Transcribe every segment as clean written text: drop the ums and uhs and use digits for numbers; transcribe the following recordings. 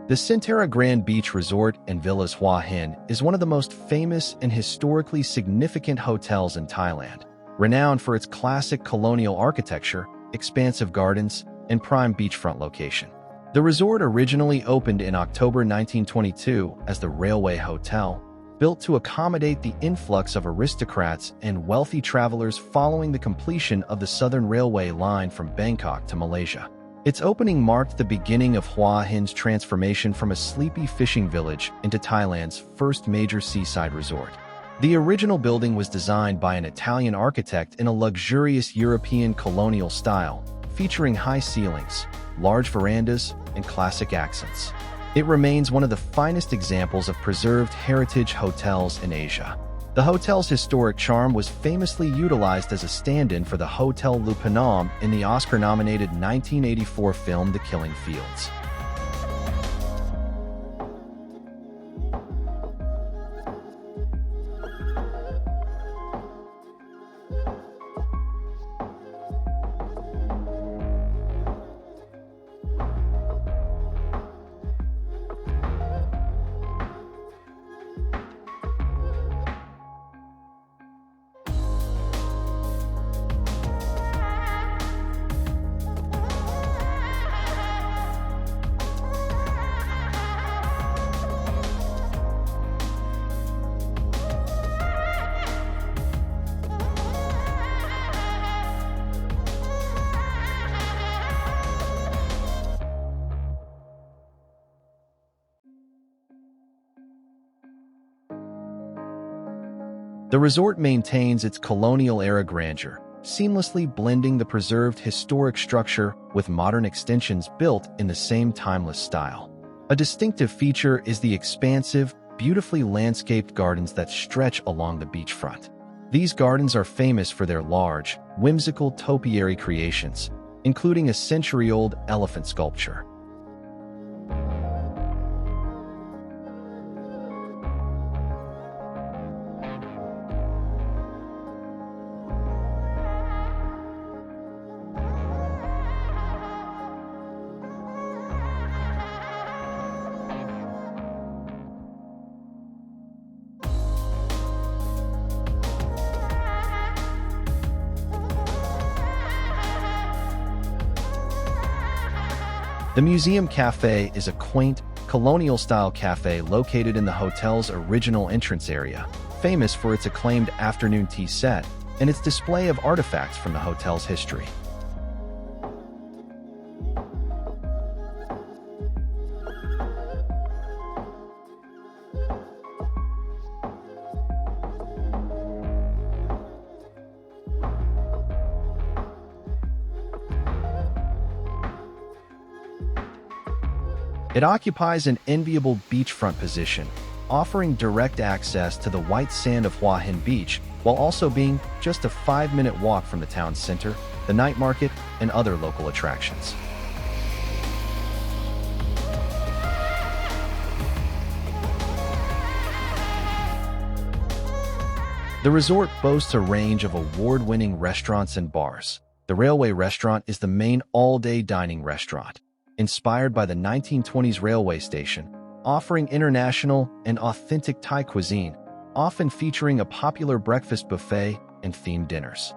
The Centara Grand Beach Resort and Villas Hua Hin is one of the most famous and historically significant hotels in Thailand, renowned for its classic colonial architecture, expansive gardens, and prime beachfront location. The resort originally opened in October 1922 as the Railway Hotel, built to accommodate the influx of aristocrats and wealthy travelers following the completion of the Southern Railway line from Bangkok to Malaysia. Its opening marked the beginning of Hua Hin's transformation from a sleepy fishing village into Thailand's first major seaside resort. The original building was designed by an Italian architect in a luxurious European colonial style, featuring high ceilings, large verandas, and classic accents. It remains one of the finest examples of preserved heritage hotels in Asia. The hotel's historic charm was famously utilized as a stand-in for the Hotel Le Paname in the Oscar-nominated 1984 film The Killing Fields. The resort maintains its colonial-era grandeur, seamlessly blending the preserved historic structure with modern extensions built in the same timeless style. A distinctive feature is the expansive, beautifully landscaped gardens that stretch along the beachfront. These gardens are famous for their large, whimsical topiary creations, including a century-old elephant sculpture. The Museum Cafe is a quaint, colonial-style cafe located in the hotel's original entrance area, famous for its acclaimed afternoon tea set and its display of artifacts from the hotel's history. It occupies an enviable beachfront position, offering direct access to the white sand of Hua Hin Beach, while also being just a 5-minute walk from the town's center, the night market, and other local attractions. The resort boasts a range of award-winning restaurants and bars. The Railway Restaurant is the main all-day dining restaurant, inspired by the 1920s railway station, offering international and authentic Thai cuisine, often featuring a popular breakfast buffet and themed dinners.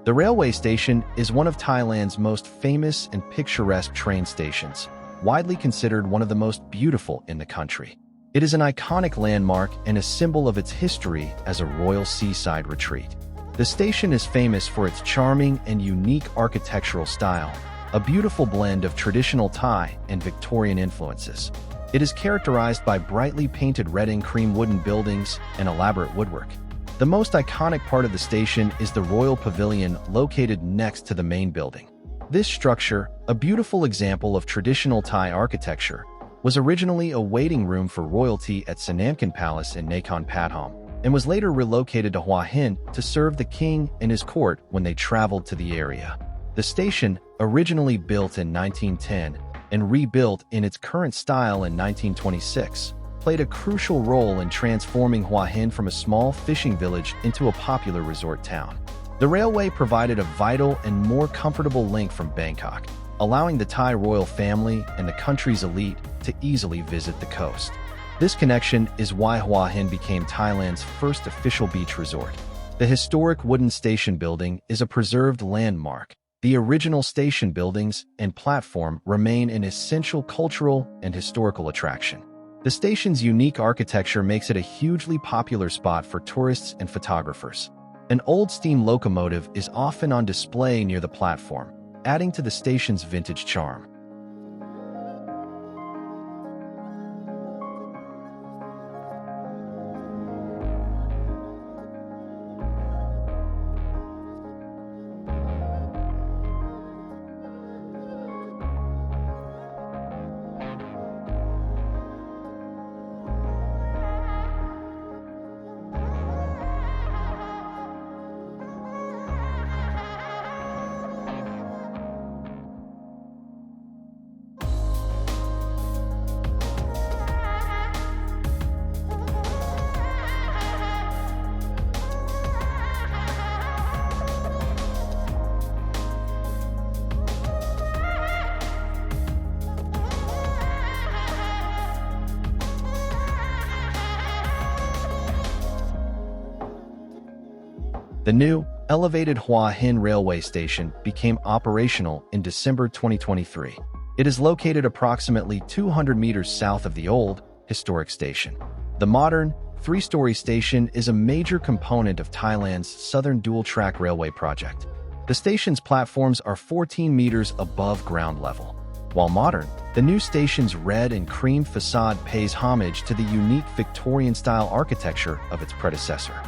The railway station is one of Thailand's most famous and picturesque train stations, widely considered one of the most beautiful in the country. It is an iconic landmark and a symbol of its history as a royal seaside retreat. The station is famous for its charming and unique architectural style, a beautiful blend of traditional Thai and Victorian influences. It is characterized by brightly painted red and cream wooden buildings and elaborate woodwork. The most iconic part of the station is the Royal Pavilion located next to the main building. This structure, a beautiful example of traditional Thai architecture, was originally a waiting room for royalty at Sanamkan Palace in Nakhon Pathom, and was later relocated to Hua Hin to serve the king and his court when they traveled to the area. The station, originally built in 1910 and rebuilt in its current style in 1926, played a crucial role in transforming Hua Hin from a small fishing village into a popular resort town. The railway provided a vital and more comfortable link from Bangkok, allowing the Thai royal family and the country's elite to easily visit the coast. This connection is why Hua Hin became Thailand's first official beach resort. The historic wooden station building is a preserved landmark. The original station buildings and platform remain an essential cultural and historical attraction. The station's unique architecture makes it a hugely popular spot for tourists and photographers. An old steam locomotive is often on display near the platform, adding to the station's vintage charm. The new, elevated Hua Hin Railway Station became operational in December 2023. It is located approximately 200 meters south of the old, historic station. The modern, three-story station is a major component of Thailand's southern dual-track railway project. The station's platforms are 14 meters above ground level. While modern, the new station's red and cream facade pays homage to the unique Victorian-style architecture of its predecessor.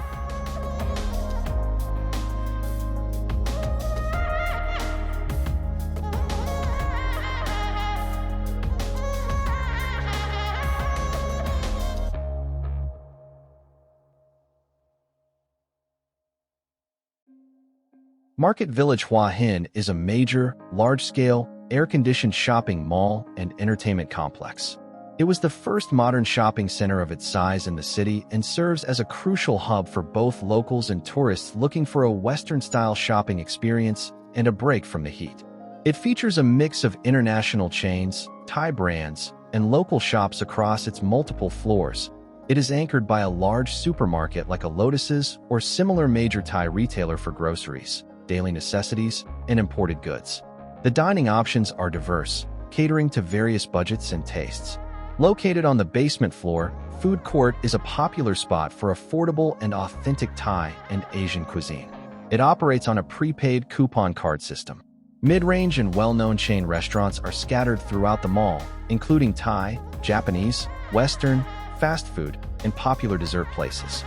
Market Village Hua Hin is a major, large-scale, air-conditioned shopping mall and entertainment complex. It was the first modern shopping center of its size in the city and serves as a crucial hub for both locals and tourists looking for a Western-style shopping experience and a break from the heat. It features a mix of international chains, Thai brands, and local shops across its multiple floors. It is anchored by a large supermarket like a Lotus's or similar major Thai retailer for groceries, daily necessities, and imported goods. The dining options are diverse, catering to various budgets and tastes. Located on the basement floor, Food Court is a popular spot for affordable and authentic Thai and Asian cuisine. It operates on a prepaid coupon card system. Mid-range and well-known chain restaurants are scattered throughout the mall, including Thai, Japanese, Western, fast food, and popular dessert places.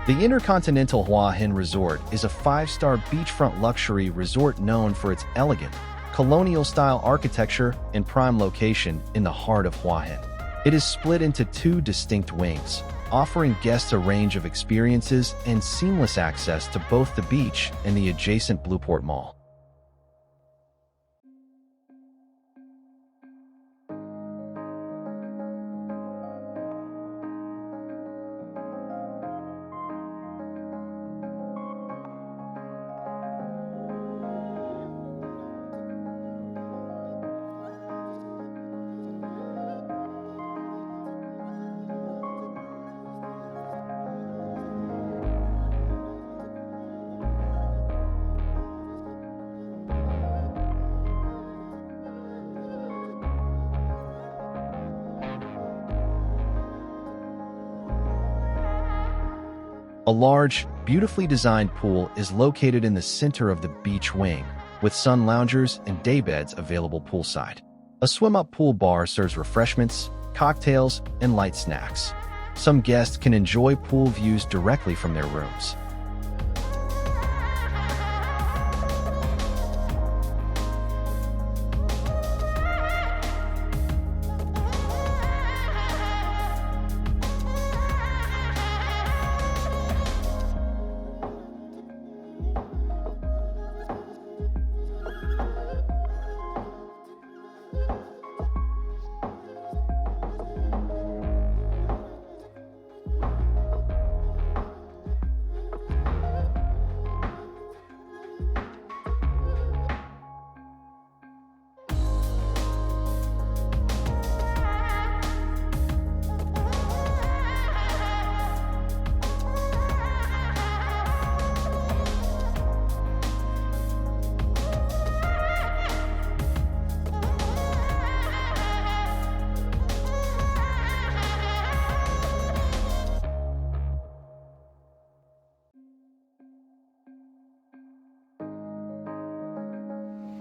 The InterContinental Hua Hin Resort is a five-star beachfront luxury resort known for its elegant, colonial-style architecture and prime location in the heart of Hua Hin. It is split into two distinct wings, offering guests a range of experiences and seamless access to both the beach and the adjacent Bluport Mall. A large, beautifully designed pool is located in the center of the beach wing, with sun loungers and daybeds available poolside. A swim-up pool bar serves refreshments, cocktails, and light snacks. Some guests can enjoy pool views directly from their rooms.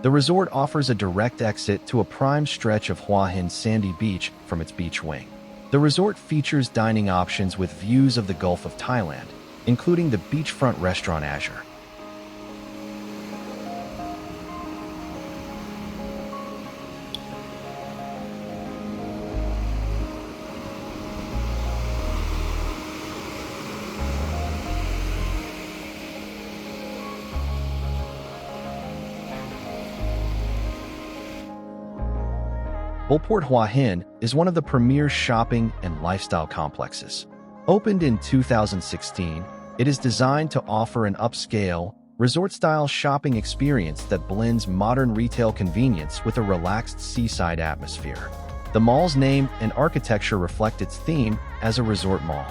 The resort offers a direct exit to a prime stretch of Hua Hin sandy beach from its beach wing. The resort features dining options with views of the Gulf of Thailand, including the beachfront restaurant Azure. Bluport Hua Hin is one of the premier shopping and lifestyle complexes. Opened in 2016, it is designed to offer an upscale, resort-style shopping experience that blends modern retail convenience with a relaxed seaside atmosphere. The mall's name and architecture reflect its theme as a resort mall.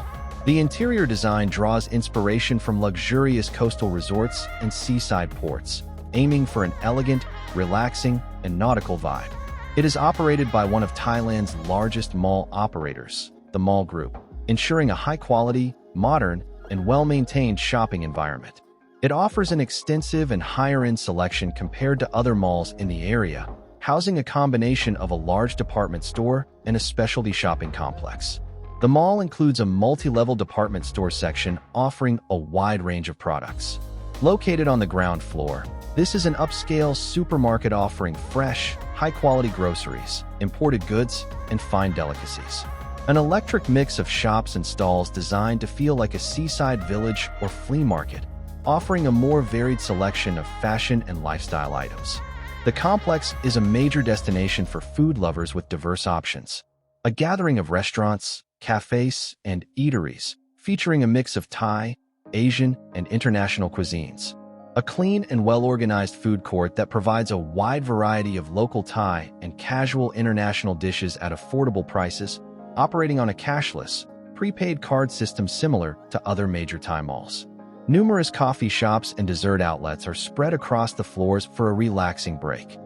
The interior design draws inspiration from luxurious coastal resorts and seaside ports, aiming for an elegant, relaxing, and nautical vibe. It is operated by one of Thailand's largest mall operators, the Mall Group, ensuring a high-quality, modern, and well-maintained shopping environment. It offers an extensive and higher-end selection compared to other malls in the area, housing a combination of a large department store and a specialty shopping complex. The mall includes a multi-level department store section offering a wide range of products. Located on the ground floor, this is an upscale supermarket offering fresh, high-quality groceries, imported goods, and fine delicacies. An electric mix of shops and stalls designed to feel like a seaside village or flea market, offering a more varied selection of fashion and lifestyle items. The complex is a major destination for food lovers with diverse options. A gathering of restaurants, cafes, and eateries, featuring a mix of Thai, Asian, and international cuisines. A clean and well-organized food court that provides a wide variety of local Thai and casual international dishes at affordable prices, operating on a cashless, prepaid card system similar to other major Thai malls. Numerous coffee shops and dessert outlets are spread across the floors for a relaxing break.